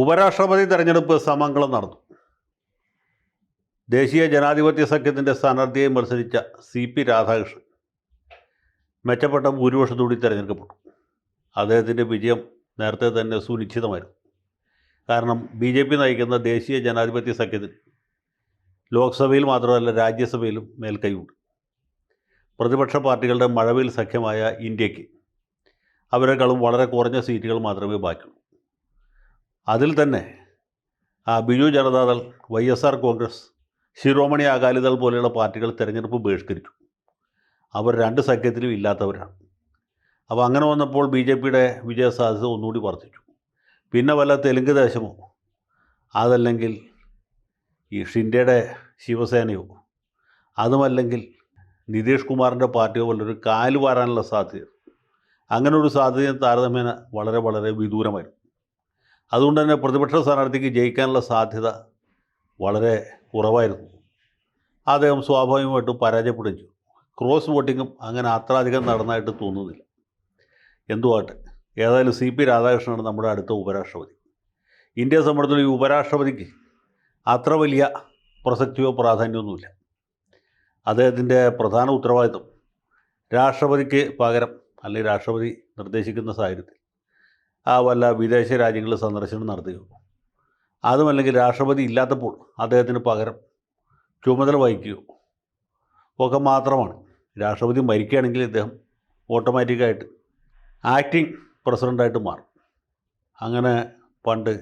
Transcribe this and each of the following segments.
ഉപരാഷ്ട്രപതി തെരഞ്ഞെടുപ്പ് സമംഗളം നടന്നു. ദേശീയ ജനാധിപത്യ സഖ്യത്തിൻ്റെ സ്ഥാനാർത്ഥിയായി മത്സരിച്ച CP രാധാകൃഷ്ണൻ മെച്ചപ്പെട്ട ഭൂരിപക്ഷത്തോടെ തിരഞ്ഞെടുക്കപ്പെട്ടു. അദ്ദേഹത്തിൻ്റെ വിജയം നേരത്തെ തന്നെ സുനിശ്ചിതമായിരുന്നു. കാരണം BJP നയിക്കുന്ന ദേശീയ ജനാധിപത്യ സഖ്യത്തിന് ലോക്സഭയിൽ മാത്രമല്ല രാജ്യസഭയിലും മേൽക്കൈയുണ്ട്. പ്രതിപക്ഷ പാർട്ടികളുടെ മഴവിൽ സഖ്യമായ ഇന്ത്യക്ക് അവരെക്കാളും വളരെ കുറഞ്ഞ സീറ്റുകൾ മാത്രമേ ബാക്കിയുള്ളൂ. അതിൽ തന്നെ ബിജു ജനതാദൾ, YSR കോൺഗ്രസ്, ശിരോമണി അകാലിദൾ പോലെയുള്ള പാർട്ടികൾ തിരഞ്ഞെടുപ്പ് ബഹിഷ്കരിച്ചു. അവർ രണ്ട് സഖ്യത്തിലും ഇല്ലാത്തവരാണ്. അപ്പോൾ അങ്ങനെ വന്നപ്പോൾ BJPയുടെ വിജയസാധ്യത ഒന്നുകൂടി വർദ്ധിച്ചു. പിന്നെ വല്ല തെലുങ്ക് ദേശമോ അതല്ലെങ്കിൽ ഈ ഷിൻഡയുടെ ശിവസേനയോ അതുമല്ലെങ്കിൽ നിതീഷ് കുമാറിൻ്റെ പാർട്ടിയോ വല്ലൊരു കാല് വാരാനുള്ള സാധ്യത, അങ്ങനെ ഒരു സാധ്യത താരതമ്യേന വളരെ വളരെ വിദൂരമായിരുന്നു. അതുകൊണ്ട് തന്നെ പ്രതിപക്ഷ സ്ഥാനാർത്ഥിക്ക് ജയിക്കാനുള്ള സാധ്യത വളരെ കുറവായിരുന്നു. അദ്ദേഹം സ്വാഭാവികമായിട്ടും പരാജയപ്പെടുകയും ചെയ്തു. ക്രോസ് വോട്ടിങ്ങും അങ്ങനെ അത്ര അധികം നടന്നതായിട്ട് തോന്നുന്നില്ല. എന്തുവാട്ടെ, ഏതായാലും CP രാധാകൃഷ്ണനാണ് നമ്മുടെ അടുത്ത ഉപരാഷ്ട്രപതി. ഇന്ത്യയെ സംബന്ധിച്ചുള്ള ഈ ഉപരാഷ്ട്രപതിക്ക് അത്ര വലിയ പ്രസക്തിയോ പ്രാധാന്യമൊന്നുമില്ല. അദ്ദേഹത്തിൻ്റെ പ്രധാന ഉത്തരവാദിത്വം രാഷ്ട്രപതിക്ക് പകരം അല്ലെങ്കിൽ രാഷ്ട്രപതി നിർദ്ദേശിക്കുന്ന സാഹചര്യത്തിൽ വല്ല വിദേശ രാജ്യങ്ങളിൽ സന്ദർശനം നടത്തുകയോ അതുമല്ലെങ്കിൽ രാഷ്ട്രപതി ഇല്ലാത്തപ്പോൾ അദ്ദേഹത്തിന് പകരം ചുമതല വഹിക്കുകയോ ഒക്കെ മാത്രമാണ്. രാഷ്ട്രപതി മരിക്കുകയാണെങ്കിൽ ഇദ്ദേഹം ഓട്ടോമാറ്റിക്കായിട്ട് ആക്ടിംഗ് പ്രസിഡൻ്റായിട്ട് മാറും. അങ്ങനെ പണ്ട്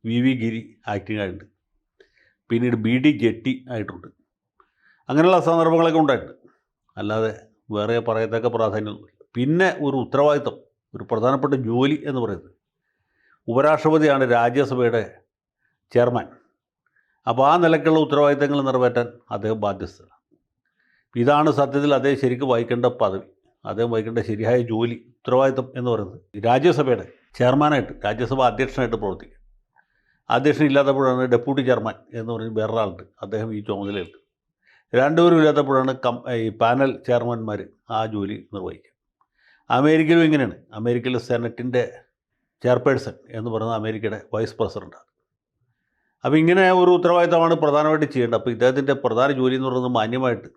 VV ഗിരി ആക്ടിംഗ് ആയിട്ടുണ്ട്, പിന്നീട് BD ജെട്ടി ആയിട്ടുണ്ട്. അങ്ങനെയുള്ള സന്ദർഭങ്ങളൊക്കെ ഉണ്ടായിട്ടുണ്ട്. അല്ലാതെ വേറെ പറയത്തക്ക പ്രാധാന്യമൊന്നുമില്ല. പിന്നെ ഒരു ഉത്തരവാദിത്വം, ഒരു പ്രധാനപ്പെട്ട ജോലി എന്ന് പറയുന്നത് ഉപരാഷ്ട്രപതിയാണ് രാജ്യസഭയുടെ ചെയർമാൻ. അപ്പോൾ ആ നിലയ്ക്കുള്ള ഉത്തരവാദിത്തങ്ങൾ നിറവേറ്റാൻ അദ്ദേഹം ബാധ്യസ്ഥനാണ്. ഇതാണ് സത്യത്തിൽ അദ്ദേഹം ശരിക്കും വഹിക്കേണ്ട പദവി, അദ്ദേഹം വഹിക്കേണ്ട ശരിയായ ജോലി, ഉത്തരവാദിത്തം എന്ന് പറയുന്നത് രാജ്യസഭയുടെ ചെയർമാനായിട്ട്, രാജ്യസഭ അധ്യക്ഷനായിട്ട് പ്രവർത്തിക്കുക. അധ്യക്ഷൻ ഇല്ലാത്തപ്പോഴാണ് ഡെപ്യൂട്ടി ചെയർമാൻ എന്ന് പറഞ്ഞ് വേറൊരാളുണ്ട്, അദ്ദേഹം ഈ ചുമതലയുണ്ട്. രണ്ടുപേരും ഇല്ലാത്തപ്പോഴാണ് ഈ പാനൽ ചെയർമാൻമാർ ആ ജോലി നിർവഹിക്കുക. അമേരിക്കയിലും ഇങ്ങനെയാണ്. അമേരിക്കയിലെ സെനറ്റിൻ്റെ ചെയർപേഴ്സൺ എന്ന് പറയുന്നത് അമേരിക്കയുടെ വൈസ് പ്രസിഡൻ്റാണ്. അപ്പോൾ ഇങ്ങനെ ഒരു ഉത്തരവാദിത്തമാണ് പ്രധാനമായിട്ട് ചെയ്യേണ്ടത്. അപ്പോൾ ഇദ്ദേഹത്തിൻ്റെ പ്രധാന ജോലി എന്ന് പറയുന്നത് മാന്യമായിട്ട്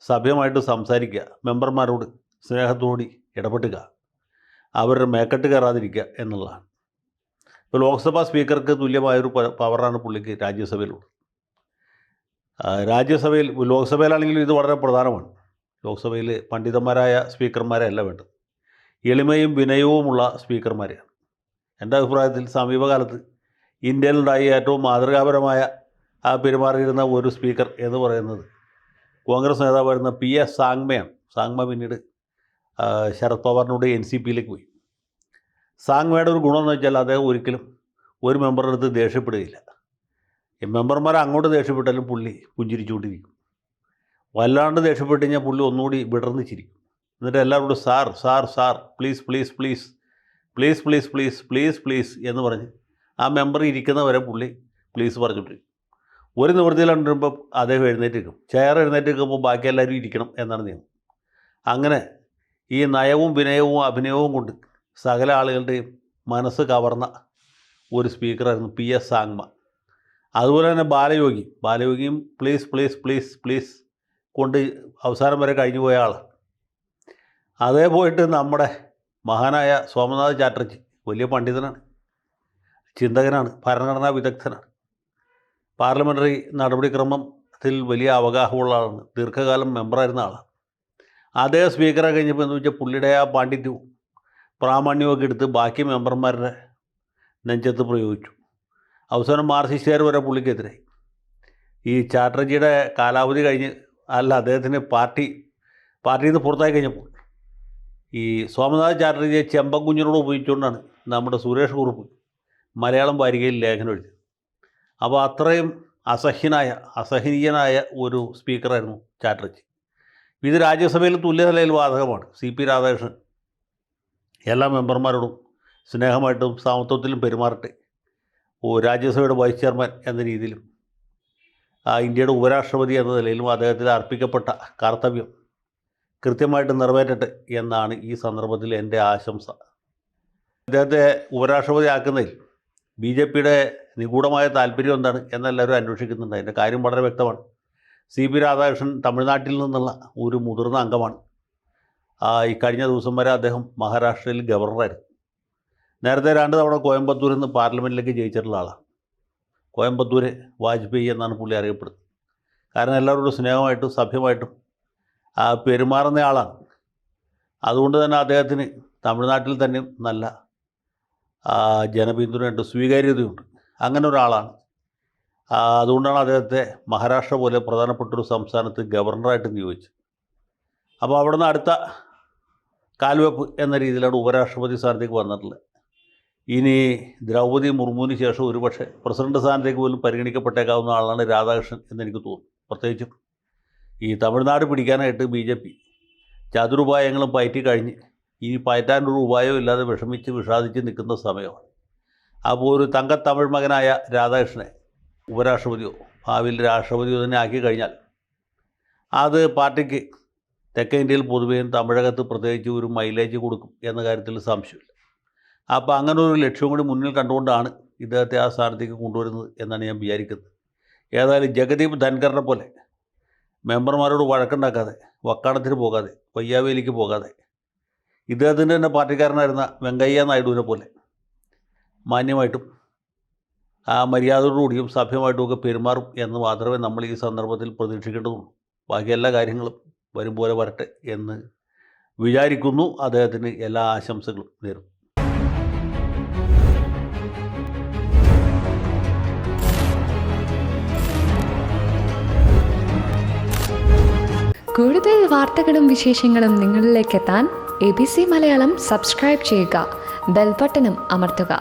സഭ്യമായിട്ട് സംസാരിക്കുക, മെമ്പർമാരോട് സ്നേഹത്തോടെ ഇടപെട്ടുക, അവരുടെ മേക്കെട്ട് കയറാതിരിക്കുക എന്നുള്ളതാണ്. ഇപ്പോൾ ലോക്സഭാ സ്പീക്കർക്ക് തുല്യമായൊരു പവറാണ് പുള്ളിക്ക് രാജ്യസഭയിലുള്ളത്. ലോക്സഭയിലാണെങ്കിലും ഇത് വളരെ പ്രധാനമാണ്. ലോക്സഭയിൽ പണ്ഡിതന്മാരായ സ്പീക്കർമാരെ അല്ല വേണ്ടത്, എളിമയും വിനയവുമുള്ള സ്പീക്കർമാരെയാണ്. എൻ്റെ അഭിപ്രായത്തിൽ സമീപകാലത്ത് ഇന്ത്യയിലുണ്ടായ ഏറ്റവും മാതൃകാപരമായ പെരുമാറിയിരുന്ന ഒരു സ്പീക്കർ എന്ന് പറയുന്നത് കോൺഗ്രസ് നേതാവായിരുന്ന PS സാങ്മയാണ്. സാങ്മ പിന്നീട് ശരത് പവാറിനോട് NCPയിലേക്ക് പോയി. സാങ്മയുടെ ഒരു ഗുണമെന്ന് വെച്ചാൽ അദ്ദേഹം ഒരിക്കലും ഒരു മെമ്പറുടെ അടുത്ത് ദേഷ്യപ്പെടുകയില്ല. ഈ മെമ്പർമാർ അങ്ങോട്ട് ദേഷ്യപ്പെട്ടാലും പുള്ളി പുഞ്ചിരിച്ചുകൊണ്ടിരിക്കും. വല്ലാണ്ട് ദേഷ്യപ്പെട്ട് കഴിഞ്ഞാൽ പുള്ളി ഒന്നുകൂടി വിടർന്ന് ചിരിക്കും. എന്നിട്ട് എല്ലാവരോടും sir sir sir please please please please please please please please എന്ന് പറഞ്ഞ് ആ മെമ്പർ ഇരിക്കുന്നവരെ പുള്ളി പ്ലീസ് പറഞ്ഞിട്ടിരിക്കും. ഒരു നിവൃത്തിയിലുണ്ടിരുമ്പോൾ അദ്ദേഹം എഴുന്നേറ്റ് നിൽക്കും. ചെയർ എഴുന്നേറ്റ് നിൽക്കുമ്പോൾ ബാക്കി എല്ലാവരും ഇരിക്കണം എന്നാണ് നിയമം. അങ്ങനെ ഈ നയവും വിനയവും അഭിനയവും കൊണ്ട് സകല ആളുകളുടെയും മനസ്സ് കവർന്ന ഒരു സ്പീക്കറായിരുന്നു PS സാങ്മ. അതുപോലെ തന്നെ ബാലയോഗിയും പ്ലീസ് പ്ലീസ് പ്ലീസ് പ്ലീസ് കൊണ്ട് അവസാനം വരെ കഴിഞ്ഞു പോയ ആളാണ്. അതേ പോയിട്ട് നമ്മുടെ മഹാനായ സോമനാഥ് ചാറ്റർജി വലിയ പണ്ഡിതനാണ്, ചിന്തകനാണ്, ഭരണഘടനാ വിദഗ്ധനാണ്, പാർലമെൻ്ററി നടപടിക്രമത്തിൽ വലിയ അവഗാഹമുള്ള ആളാണ്, ദീർഘകാലം മെമ്പറായിരുന്ന ആളാണ്. അദ്ദേഹം സ്പീക്കറെ കഴിഞ്ഞപ്പോൾ എന്ന് വെച്ചാൽ പുള്ളിയുടെ ആ പാണ്ഡിത്യവും പ്രാമാണ്യമൊക്കെ എടുത്ത് ബാക്കി മെമ്പർമാരുടെ നെഞ്ചത്ത് പ്രയോഗിച്ചു. അവസാനം മാർക്സിസ്റ്റുകാർ വരെ പുള്ളിക്കെതിരായി. ഈ ചാറ്റർജിയുടെ കാലാവധി കഴിഞ്ഞ് അദ്ദേഹത്തിന് പാർട്ടിയിൽ നിന്ന് പുറത്തായി കഴിഞ്ഞപ്പോൾ ഈ സോമനാഥ് ചാറ്റർജിയെ ചെമ്പൻകുഞ്ഞിനോട് ഉപയോഗിച്ചുകൊണ്ടാണ് നമ്മുടെ സുരേഷ് കുറുപ്പ് മലയാളം വാരികയിൽ ലേഖനം എഴുതിയത്. അപ്പോൾ അത്രയും അസഹനീയനായ ഒരു സ്പീക്കറായിരുന്നു ചാറ്റർജി. ഇത് രാജ്യസഭയിൽ തുല്യനിലയിൽ ബാധകമാണ്. CP രാധാകൃഷ്ണൻ എല്ലാ മെമ്പർമാരോടും സ്നേഹമായിട്ടും സമത്വത്തിലും പെരുമാറട്ടെ. രാജ്യസഭയുടെ വൈസ് ചെയർമാൻ എന്ന രീതിയിലും ഇന്ത്യയുടെ ഉപരാഷ്ട്രപതി എന്ന നിലയിലും അദ്ദേഹത്തിന് അർപ്പിക്കപ്പെട്ട കർത്തവ്യം കൃത്യമായിട്ട് നിറവേറ്റട്ടെ എന്നാണ് ഈ സന്ദർഭത്തിൽ എൻ്റെ ആശംസ. അദ്ദേഹത്തെ ഉപരാഷ്ട്രപതി ആക്കുന്നതിൽ BJPയുടെ നിഗൂഢമായ താല്പര്യം എന്താണ് എന്നെല്ലാവരും അന്വേഷിക്കുന്നുണ്ട്. അതിൻ്റെ കാര്യം വളരെ വ്യക്തമാണ്. CP രാധാകൃഷ്ണൻ തമിഴ്നാട്ടിൽ നിന്നുള്ള ഒരു മുതിർന്ന അംഗമാണ്. ഈ കഴിഞ്ഞ ദിവസം വരെ അദ്ദേഹം മഹാരാഷ്ട്രയിൽ ഗവർണറായിരുന്നു. നേരത്തെ 2 തവണ കോയമ്പത്തൂരിൽ നിന്ന് പാർലമെൻറ്റിലേക്ക് ജയിച്ചിട്ടുള്ള ആളാണ്. കോയമ്പത്തൂർ വാജ്പേയി എന്നാണ് പുള്ളി അറിയപ്പെടുന്നത്. കാരണം എല്ലാവരോടും സ്നേഹമായിട്ടും സഭ്യമായിട്ടും പെരുമാറുന്ന ആളാണ്. അതുകൊണ്ട് തന്നെ അദ്ദേഹത്തിന് തമിഴ്നാട്ടിൽ തന്നെ നല്ല ജനപിന്തുണയുണ്ട്, സ്വീകാര്യതയുണ്ട്. അങ്ങനെ ഒരാളാണ്. അതുകൊണ്ടാണ് അദ്ദേഹത്തെ മഹാരാഷ്ട്ര പോലെ പ്രധാനപ്പെട്ടൊരു സംസ്ഥാനത്ത് ഗവർണറായിട്ട് നിയോഗിച്ചത്. അപ്പോൾ അവിടെ നിന്ന് അടുത്ത കാൽവെപ്പ് എന്ന രീതിയിലാണ് ഉപരാഷ്ട്രപതി സ്ഥാനത്തേക്ക് വന്നിട്ടുള്ളത്. ഇനി ദ്രൗപദി മുർമുവിന് ശേഷം ഒരുപക്ഷെ പ്രസിഡന്റ് സ്ഥാനത്തേക്ക് പോലും പരിഗണിക്കപ്പെട്ടേക്കാവുന്ന ആളാണ് രാധാകൃഷ്ണൻ എന്നെനിക്ക് തോന്നുന്നു. പ്രത്യേകിച്ചും ഈ തമിഴ്നാട് പിടിക്കാനായിട്ട് BJP ചതുരുപായങ്ങളും പയറ്റി കഴിഞ്ഞ് ഇനി പയറ്റാനൊരു ഉപായവും ഇല്ലാതെ വിഷമിച്ച് വിഷാദിച്ച് നിൽക്കുന്ന സമയമാണ്. അപ്പോൾ ഒരു തങ്കത്തമിഴ് മകനായ രാധാകൃഷ്ണനെ ഉപരാഷ്ട്രപതിയോ ഭാവിയിൽ രാഷ്ട്രപതിയോ തന്നെ ആക്കി കഴിഞ്ഞാൽ അത് പാർട്ടിക്ക് തെക്കേ ഇന്ത്യയിൽ പൊതുവെയും തമിഴകത്ത് പ്രത്യേകിച്ച് ഒരു മൈലേജ് കൊടുക്കും എന്ന കാര്യത്തിൽ സംശയമില്ല. അപ്പോൾ അങ്ങനെ ഒരു ലക്ഷ്യം കൂടി മുന്നിൽ കണ്ടുകൊണ്ടാണ് ഇദ്ദേഹത്തെ ആ സ്ഥാനത്തേക്ക് കൊണ്ടുവരുന്നത് എന്നാണ് ഞാൻ വിചാരിക്കുന്നത്. ഏതായാലും ജഗദീപ് ധൻഖറിനെ പോലെ മെമ്പർമാരോട് വഴക്കുണ്ടാക്കാതെ, വക്കാണത്തിന് പോകാതെ, പയ്യാവേലിക്ക് പോകാതെ, ഇദ്ദേഹത്തിൻ്റെ തന്നെ പാർട്ടിക്കാരനായിരുന്ന വെങ്കയ്യ നായിഡുവിനെ പോലെ മാന്യമായിട്ടും മര്യാദയോടുകൂടിയും സഭ്യമായിട്ടുമൊക്കെ പെരുമാറും എന്ന് മാത്രമേ നമ്മൾ ഈ സന്ദർഭത്തിൽ പ്രതീക്ഷിക്കേണ്ടതുള്ളൂ. ബാക്കി എല്ലാ കാര്യങ്ങളും വരും പോലെ വരട്ടെ എന്ന് വിചാരിക്കുന്നു. അദ്ദേഹത്തിന് എല്ലാ ആശംസകളും നേരുന്നു. കൂടുതൽ വാർത്തകളും വിശേഷങ്ങളും നിങ്ങളിലേക്ക് എത്താൻ ABC മലയാളം സബ്സ്ക്രൈബ് ചെയ്യുക, ബെൽ ബട്ടണും അമർത്തുക.